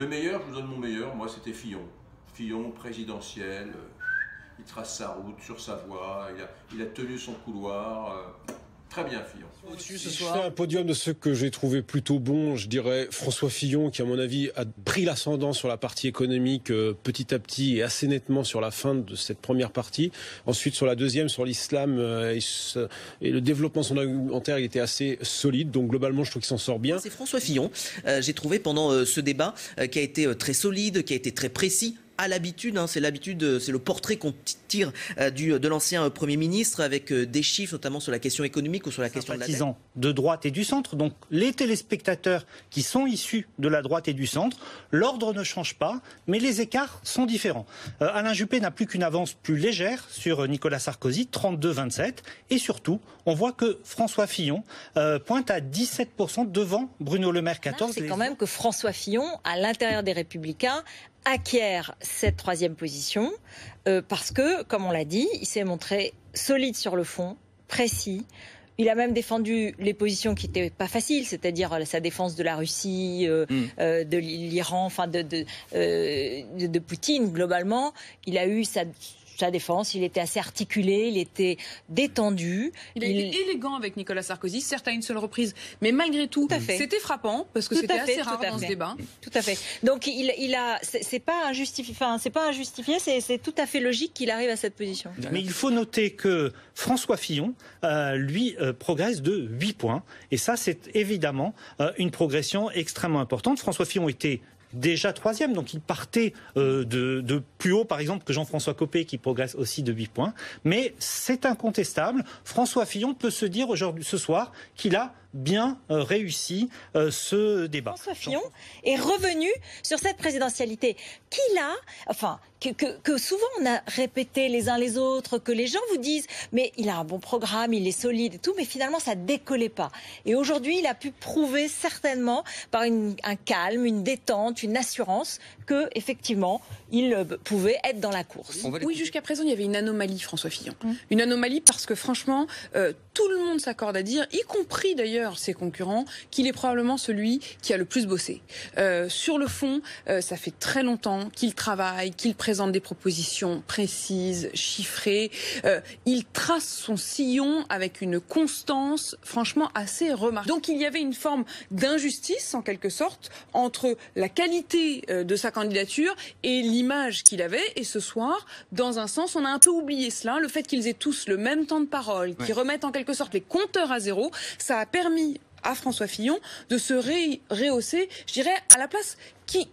Le meilleur, je vous donne mon meilleur, moi c'était Fillon. Fillon, présidentiel, il trace sa route sur sa voie, il a tenu son couloir. Très bien, Fillon. Si je fais un podium de ceux que j'ai trouvé plutôt bons, je dirais François Fillon, qui à mon avis a pris l'ascendant sur la partie économique petit à petit et assez nettement sur la fin de cette première partie. Ensuite sur la deuxième, sur l'islam et le développement de son argumentaire, il était assez solide. Donc globalement, je trouve qu'il s'en sort bien. C'est François Fillon, j'ai trouvé pendant ce débat, qui a été très solide, qui a été très précis. À l'habitude, c'est l'habitude, c'est le portrait qu'on tire de l'ancien Premier ministre avec des chiffres, notamment sur la question économique ou sur la question de la dette. De droite et du centre, donc les téléspectateurs qui sont issus de la droite et du centre, l'ordre ne change pas, mais les écarts sont différents. Alain Juppé n'a plus qu'une avance plus légère sur Nicolas Sarkozy, 32-27, et surtout, on voit que François Fillon pointe à 17% devant Bruno Le Maire, 14%. C'est quand même que François Fillon, à l'intérieur des Républicains, acquiert cette troisième position parce que, comme on l'a dit, il s'est montré solide sur le fond, précis. Il a même défendu les positions qui n'étaient pas faciles, c'est-à-dire sa défense de la Russie, de l'Iran, enfin de Poutine globalement. Il a eu sa défense, il était assez articulé, il était détendu. Il a été élégant avec Nicolas Sarkozy, certes à une seule reprise, mais malgré tout, c'était frappant parce que c'était assez rare dans ce débat. Tout à fait. Donc c'est pas injustifié, c'est tout à fait logique qu'il arrive à cette position. Mais il faut noter que François Fillon, lui, progresse de 8 points. Et ça, c'est évidemment une progression extrêmement importante. François Fillon était déjà troisième, donc il partait de plus haut, par exemple, que Jean-François Copé, qui progresse aussi de 8 points. Mais c'est incontestable. François Fillon peut se dire aujourd'hui, ce soir, qu'il a bien réussi ce débat. François Fillon est revenu sur cette présidentialité qu'il a, enfin, que souvent on a répété les uns les autres, que les gens vous disent, mais il a un bon programme, il est solide et tout, mais finalement ça décollait pas. Et aujourd'hui, il a pu prouver certainement par un calme, une détente, une assurance que effectivement, il pouvait être dans la course. Oui, jusqu'à présent, il y avait une anomalie, François Fillon. Une anomalie parce que franchement, tout le monde s'accorde à dire, y compris d'ailleurs ses concurrents, qu'il est probablement celui qui a le plus bossé. Sur le fond, ça fait très longtemps qu'il travaille, qu'il présente des propositions précises, chiffrées. Il trace son sillon avec une constance franchement assez remarquable. Donc il y avait une forme d'injustice, en quelque sorte, entre la qualité de sa candidature et l'image qu'il avait. Et ce soir, dans un sens, on a un peu oublié cela. Le fait qu'ils aient tous le même temps de parole, qu'ils remettent en quelque sorte les compteurs à zéro, ça a permis à François Fillon de se rehausser, je dirais, à la place qui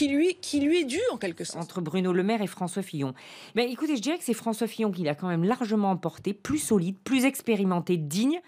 lui est due en quelque sorte. Entre Bruno Le Maire et François Fillon. Ben, écoutez, je dirais que c'est François Fillon qui l'a quand même largement emporté, plus solide, plus expérimenté, digne.